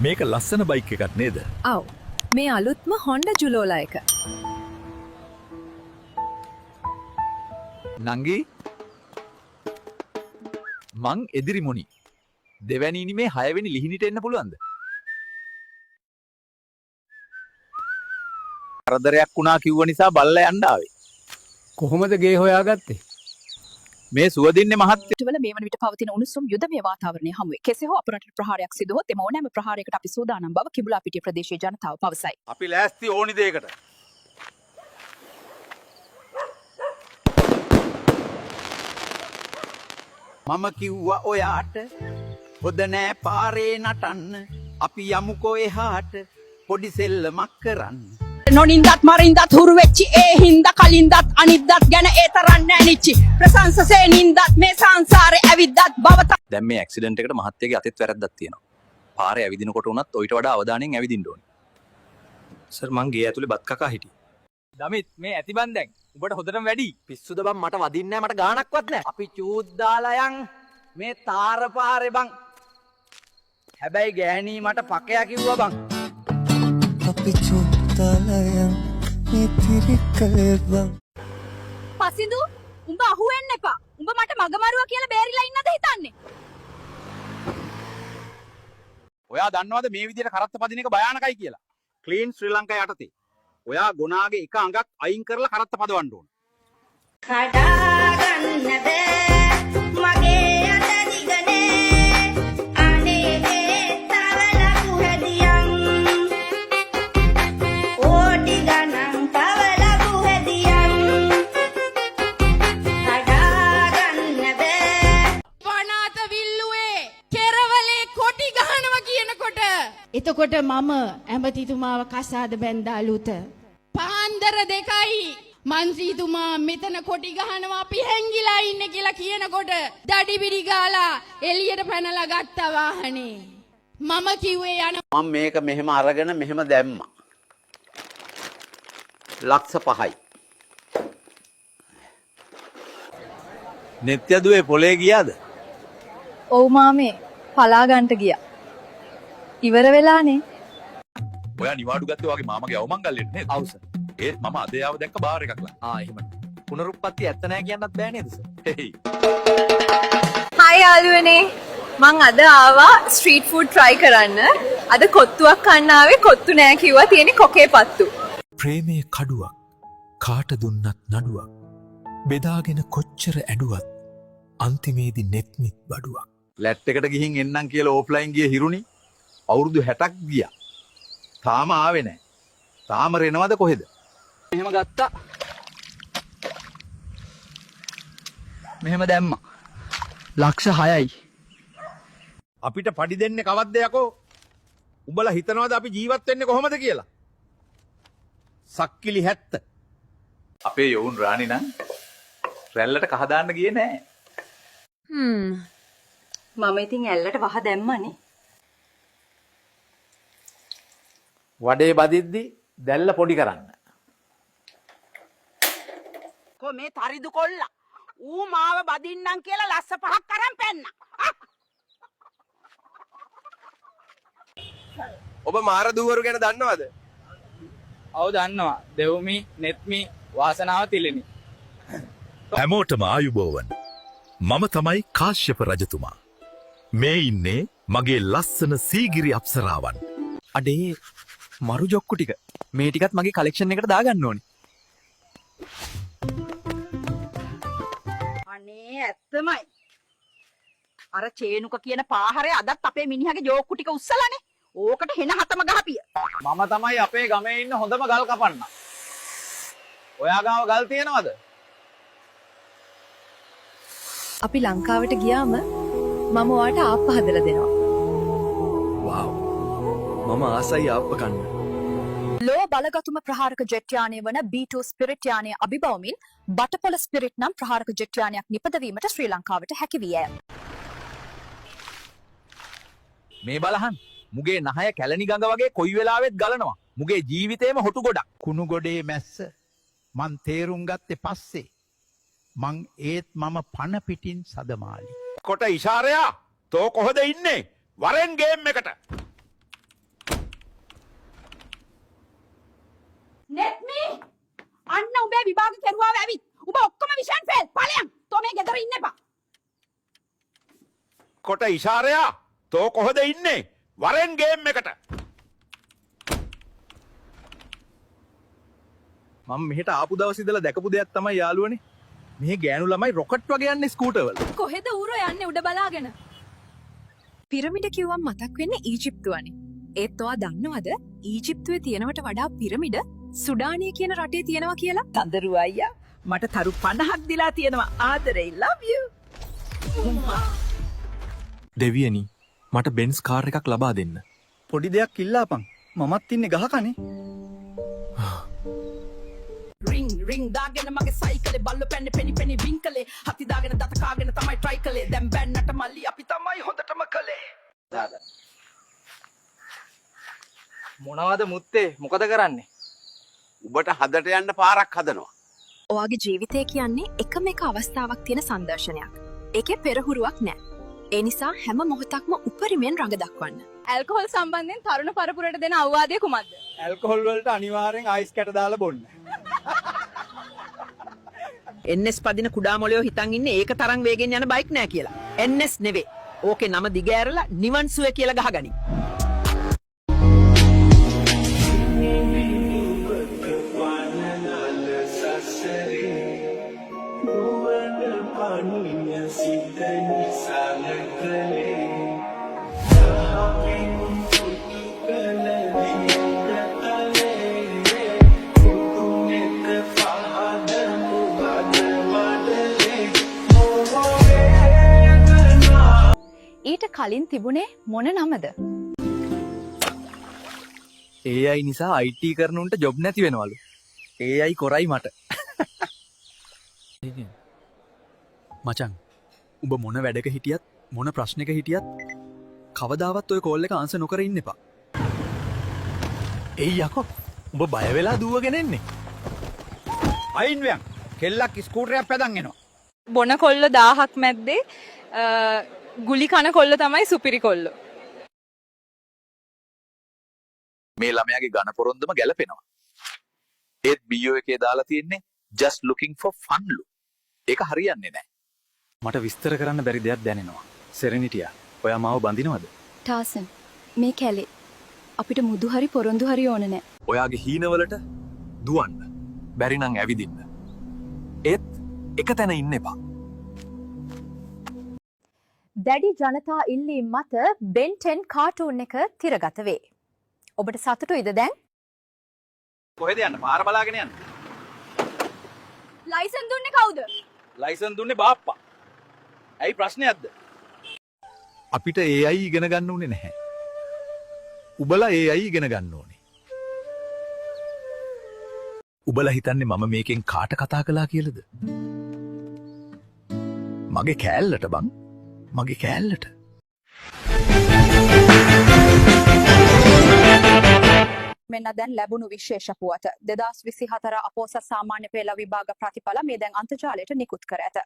මේක ලස්සන බයික් එකක් නේද? ඔව්. මේ අලුත්ම Honda Julola එක. නංගි මං එදිරි මොනි. දෙවැනි ඉනිමේ 6 වෙනි ලිහිණිට එන්න පුළුවන්ද? කරදරයක් වුණා කිව්ව නිසා බල්ලා යන්න ආවේ. කොහොමද ගේ හොයාගත්තේ? මේ සුවදින්නේ මහත්තයා වල මේ වන විට පවතින උණුසුම් යුදමය වාතාවරණය හමුවේ. කෙසේ හෝ අප රටට ප්‍රහාරයක් සිදු වුවොත් එම ඕනෑම ප්‍රහාරයකට අපි සූදානම් බව කිඹුලාපිටිය ප්‍රදේශීය ජනතාව පවසයි. අපි ලෑස්ති ඕනි දෙයකට. මම කිව්වා ඔයාට හොද නෑ පාරේ නටන්න අපි යමුකෝ එහාට පොඩි සෙල්ලමක් කරන්න. නොනින්දත් මරින්දත් හුරු වෙච්චි ඒ හින්දා කලින්දත් අනිද්දත් ගැන ඒ තරම් නෑනිච්චි ප්‍රශංසසේ නින්දත් මේ සංසාරේ ඇවිද්දත් බවත. දැන් මේ ඇක්සිඩන්ට් එකට මහත්තයාගේ අතෙත් වැරද්දක් තියෙනවා. පාරේ ඇවිදිනකොට උනත් ඔయిత වඩා අවධානයෙන් ඇවිදින්න ඕනේ. සර් මං ගේ ඇතුලේ බත් කකා හිටියේ. දමිත් මේ ඇති බන් දැන්. උඹට හොදටම වැඩි. පිස්සුද බං මට වදින්නේ නෑ මට ගාණක්වත් නෑ. අපි චූත් දාලා යන් මේ තාර පාරේ බං. හැබැයි ගෑණී මට පකයා කිව්වා බං. අපි චූත් දාලා යන් මේ තිරිකලේ බං. පසිඳු උඹ අහුවෙන්න එපා. උඹ මට මගමරුවා කියලා බේරිලා ඉන්නද හිතන්නේ? ඔයා දන්නවද මේ විදිහට කරත්ත පදින එක භයානකයි කියලා? ක්ලීන් ශ්‍රී ලංකා යටතේ. ඔයා ගුණාගේ එක අඟක් අයින් කරලා කරත්ත පදවන්න ඕන. කඩාගන්න බෑ මගේ අත දිගනේ අනේ තව ලකු හැදියන් ඕටි ගණන් තව ලකු හැදියන් කඩාගන්න බෑ වනාත විල්ලුවේ කෙරවලේ කොටි ගහනවා කියනකොට එතකොට මම ඇමතිතුමාව කසාද බැන්දාලුත පාන්දර 2යි මන්ත්‍රීතුමා මෙතන කොටි ගහනවා අපි හැංගිලා ඉන්නේ කියලා කියනකොට දඩිබිඩි ගාලා එළියට පැනලා ගත්තා වාහනේ මම කිව්වේ යන මම මේක මෙහෙම අරගෙන මෙහෙම දැම්මා. ලක්ෂ 5යි. නෙත් යදුවේ පොලේ ගියාද? ඔව් මාමේ. පලා ගන්නට ගියා. ඉවර වෙලානේ. ඔයා නිවාඩු ගත්තේ වගේ මාමගේ අවමංගල්‍යෙට නේද? ඔව් සර්. ඒත් මම අද ආව දැක්ක බාර් එකක් ලා. එහෙම. පුනරුත්පත්ති ඇත්ත නෑ කියන්නත් බෑ නේද සර්? හේයි. හායි යාළුවනේ. මං අද ආවා ස්ට්‍රීට් ෆුඩ් try කරන්න. අද කොත්තුවක් කන්න ආවේ කොත්තු නෑ කිව්වා තියෙන්නේ කොකේ පත්තු. ප්‍රේමයේ කඩුවක් කාට දුන්නත් නඩුවක් බෙදාගෙන කොච්චර ඇඩුවත් අන්තිමේදී නෙත්මිත් බඩුවක්. ලැට් එකට ගිහින් එන්නම් කියලා ඕෆ්ලයින් ගිය හිරුනි අවුරුදු 60ක් ගියා. තාම ආවේ නැහැ. තාම රෙනවද කොහෙද? මෙහෙම ගත්තා. මෙහෙම දැම්මා. ලක්ෂ 6යි. අපිට පඩි දෙන්නේ කවද්ද යකෝ? උඹලා හිතනවාද අපි ජීවත් වෙන්නේ කොහොමද කියලා? සක්කිලි 70. අපේ යෝන් රාණි නම් රැල්ලට කහ දාන්න ගියේ නැහැ. මම ඉතින් ඇල්ලට වහ දැම්මනේ. වඩේ බදිද්දි දැල්ල පොඩි කරන්න. කො මේ තරිදු කොල්ලා ඌ මාව බදින්නම් කියලා ලස්ස 5ක් අරන් පැන්නා. ඔබ මාර දූවරු ගැන දන්නවද? ඔව් දන්නවා. දෙව්මි, නෙත්මි, වාසනාව තිලෙනි. හැමෝටම ආයුබෝවන්. මම තමයි කාශ්‍යප රජතුමා. මේ ඉන්නේ මගේ ලස්සන සීගිරි අප්සරාවන්. අඩේ මරු ජොක්කු ටික මේ ටිකත් මගේ කලෙක්ෂන් එකට දාගන්න ඕනේ. අනේ ඇත්තමයි. අර චේනුක කියන පාහරේ අදත් අපේ මිනිහගේ ජෝක්කු ටික උස්සලානේ. ඕකට හෙන හතම ගහපිය. මම තමයි අපේ ගමේ ඉන්න හොඳම ගල් කපන්න. ඔයා ගාව ගල් තියෙනවද? අපි ලංකාවට ගියාම මම ඔයාට ආප්ප හදලා දෙනවා. වව්. මම ආසයි ආප්ප කන්න. ලෝ බලගතුම ප්‍රහාරක ජෙට් යානය වන B2 ස්පිරිට් යානය අභිබවමින් බටපොළ ස්පිරිට් නම් ප්‍රහාරක ජෙට් යානයක් නිපදවීමට ශ්‍රී ලංකාවට හැකි වී ඇත. මේ බලහන් මුගේ නහය කැලණි ගඟ වගේ කොයි වෙලාවෙත් ගලනවා. මුගේ ජීවිතේම හොටු ගොඩක්. කුණු ගොඩේ මැස්ස මං තේරුම් ගත්තේ පස්සේ. මං ඒත් මම පණ පිටින් සදමාලි. කොට ඉෂාරයා තෝ කොහෙද ඉන්නේ? වරෙන් ගේම් එකට. නෙත්මි අන්න උඹේ විභාග කෙරුවාව ඇවිත් උඹ ඔක්කොම විෂයන් ෆේල් ඵලයන් තෝ මේ ගෙදර ඉන්න එපා කොට ඉෂාරයා තෝ කොහෙද ඉන්නේ වරෙන් ගේම් එකට මම මෙහෙට ආපු දවස් ඉඳලා දැකපු දෙයක් තමයි යාළුවනේ. මේ ගෑනු ළමයි රොකට් වගේ යන්නේ ස්කූටර් වල. කොහෙද ඌරෝ යන්නේ උඩ බලාගෙන? පිරමිඩ කිව්වම මතක් වෙන්නේ ඊජිප්තුවනේ. ඒත් ඔයා දන්නවද ඊජිප්තුවේ තියෙනවට වඩා පිරමිඩ සුඩානිය කියන රටේ තියෙනවා කියලා? තඳරු අයියා මට තරු 50ක් දිලා තියෙනවා ආදරේ love you. දෙවියනි මට බෙන්ස් කාර් එකක් ලබා දෙන්න. පොඩි දෙයක් ඉල්ලාපන්. මමත් ඉන්නේ ගහකනේ. රින් රින් දාගෙන මගේ සයිකලේ බල්ලෝ පැන්නේ පෙනි වින්කලේ හති දාගෙන දත කාගෙන තමයි try කළේ දැන් බැන්නට මල්ලි අපි තමයි හොඳටම කළේ මොනවද මුත්තේ? මොකද කරන්නේ? උඹට හදට යන්න පාරක් හදනවා ඔයාගේ ජීවිතය කියන්නේ එකම එක අවස්ථාවක් තියෙන සංදර්ශනයක්. ඒකේ පෙරහුරුවක් නැහැ. ඒ නිසා හැම මොහොතක්ම උපරිමයෙන් රඟ දක්වන්න. ඇල්කොහොල් සම්බන්ධයෙන් තරුණ පරපුරට දෙන අවවාදය කුමක්ද? ඇල්කොහොල් වලට අනිවාර්යෙන් අයිස් කැට දාලා බොන්න. NS පදින කුඩා මොලයෝ හිතන් ඉන්නේ ඒක තරම් වේගෙන් යන බයික් නෑ කියලා. NS නෙවේ. ඕකේ නම දිග ඇරලා නිවන් සුවේ කියලා ගහගනි. ඊට කලින් තිබුණේ මොන නමද? AI නිසා IT කරනුන්ට ජොබ් නැති වෙනවලු. AI කොරයි මට. මචං උඹ මොන වැඩක හිටියත් මොන ප්‍රශ්නක හිටියත් කවදාවත් ඔය කෝල් එක ආන්සර් නොකර ඉන්න එපා. එයි යකෝ. උඹ බය වෙලා දුවගෙන එන්නේ. අයින් වෙයන් කෙල්ලක් ස්කූටරයක් පැදන් එනවා බොන කොල්ල 1000ක් මැද්දේ ගුලි කන කොල්ල තමයි සුපිරි කොල්ල. මේ ළමයාගේ ඝන පොරොන්දුම ගැලපෙනවා. ඒත් BO එකේ දාලා තියෙන්නේ just looking for fun ලු. ඒක හරියන්නේ නැහැ. මට විස්තර කරන්න බැරි දෙයක් දැනෙනවා. සෙරෙනිටියා ඔයා මාව බඳිනවද? ටාසන් මේ කැලේ අපිට මුදු හරි පොරොන්දු හරි ඕන නැහැ. ඔයාගේ හීනවලට දුවන්න. බැරි නම් ඇවිදින්න. ඒත් එක තැන ඉන්න එපා. දැඩි ජනතා ඉල්ලීම් මත Ben 10 කාටූන් එක තිරගත වේ. ඔබට සතුටුයිද දැන්? කොහෙද යන්න? පාර බලාගෙන යන්න. ලයිසන් දුන්නේ කවුද? ලයිසන් දුන්නේ බාප්පා. ඇයි ප්‍රශ්නයක්ද? අපිට AI ඉගෙන ගන්න උනේ නැහැ. උබලා AI ඉගෙන ගන්න ඕනේ. උබලා හිතන්නේ මම මේකෙන් කාට කතා කළා කියලාද? මගේ කෑල්ලට බං. මගේ කෑල්ලට. මෙන්න දැන් ලැබුණු විශේෂ පුවත 2024 අපෝසත් සාමාන්‍ය පෙළ විභාග ප්‍රතිඵල මේ දැන් අන්තර්ජාලයට නිකුත් කර ඇත.